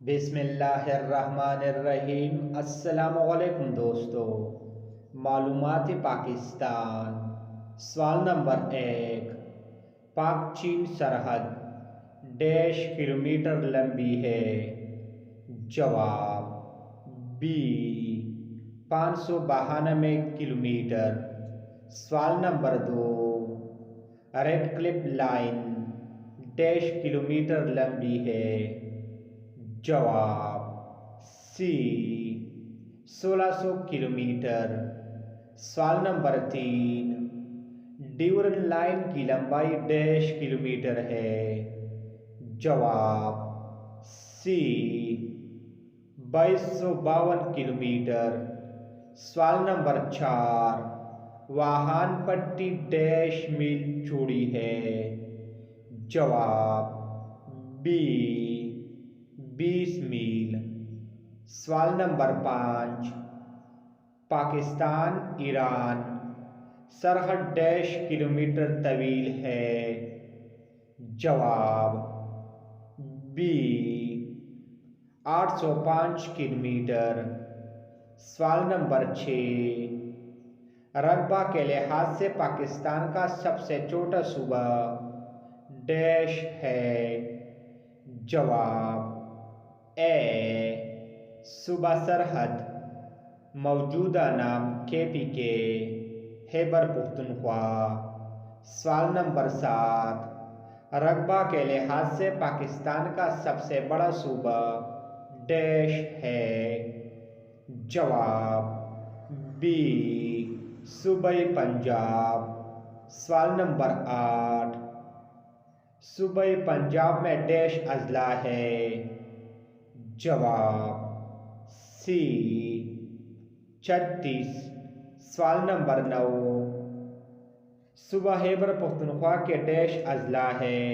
بسم اللہ الرحمن الرحیم۔ السلام علیکم دوستو۔ معلومات پاکستان۔ سوال نمبر 1، پاک چین سرحد ڈیش کلومیٹر لمبی ہے؟ جواب بی 592 کلومیٹر۔ سوال نمبر 2، ریڈ کلف لائن ڈیش کلومیٹر لمبی ہے؟ جواب سی 1600 کلومیٹر۔ سوال نمبر 3، ڈیورن لائن کی لمبائی ڈیش کلومیٹر ہے؟ جواب سی 2252 کلومیٹر۔ سوال نمبر 4، واہان پٹی ڈیش میل چوڑی ہے؟ جواب بی 20 میل۔ سوال نمبر 5، پاکستان ایران سرحد ڈیش کلومیٹر طویل ہے؟ جواب بی 805 کلومیٹر۔ سوال نمبر 6، رقبہ کے لحاظ سے پاکستان کا سب سے چھوٹا صوبہ ڈیش ہے؟ جواب اے صوبہ سرحد، موجودہ نام KPK خیبر پختونخوا۔ سوال نمبر 7، رقبہ کے لحاظ سے پاکستان کا سب سے بڑا صوبہ ڈیش ہے؟ جواب بی صوبہ پنجاب۔ سوال نمبر 8، صوبہ پنجاب میں ڈیش اضلاع ہے؟ جواب سی 36۔ سوال نمبر 9، صوبہ خیبر پختونخوا کے ڈیش اضلاع ہے؟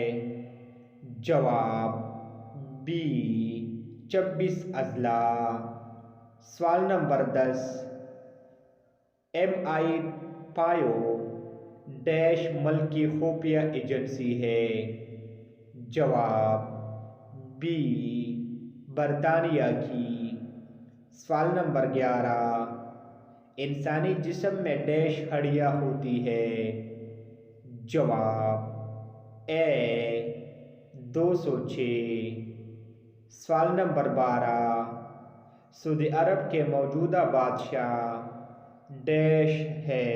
جواب بی 26 اضلاع۔ سوال نمبر 10، MI5 ڈیش ملکی خفیہ ایجنسی ہے؟ جواب بی برطانیہ کی۔ سوال نمبر 11، انسانی جسم میں ڈیش ہڈیاں ہوتی ہے؟ جواب اے 206۔ سوال نمبر 12، سعودی عرب کے موجودہ بادشاہ ڈیش ہے؟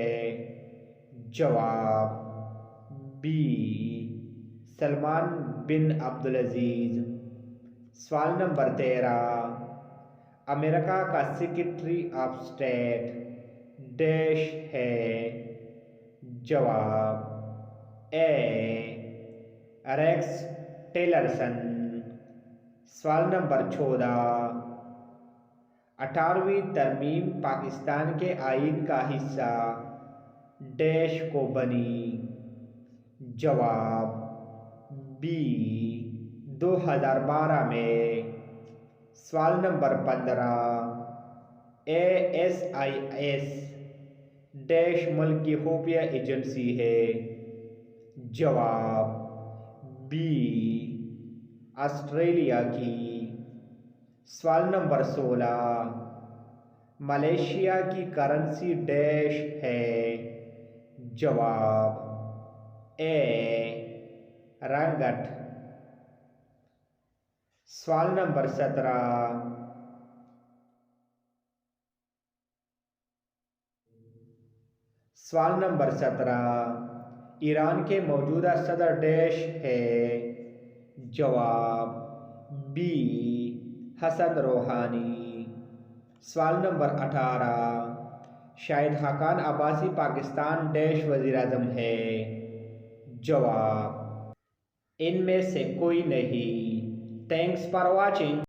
جواب بی سلمان بن عبدالعزیز۔ سوال نمبر 13، امریکہ کا سیکریٹری آف اسٹیٹ ڈیش ہے؟ جواب اے ریکس ٹیلرسن۔ سوال نمبر 14، 18ویں ترمیم پاکستان کے آئین کا حصہ ڈیش کو بنی؟ جواب بی 2012 میں۔ سوال نمبر 15، ASIS ڈیش ملکی خفیہ ایجنسی ہے؟ جواب بی آسٹریلیا کی۔ سوال نمبر 16، ملیشیا کی کرنسی ڈیش ہے؟ جواب اے رنگٹ۔ سوال نمبر 17، ایران کے موجودہ صدر ڈیش ہے؟ جواب بی حسن روحانی۔ سوال نمبر 18، شاہد خاقان عباسی پاکستان ڈیش وزیر اعظم ہے؟ جواب ان میں سے کوئی نہیں۔ Thanks for watching.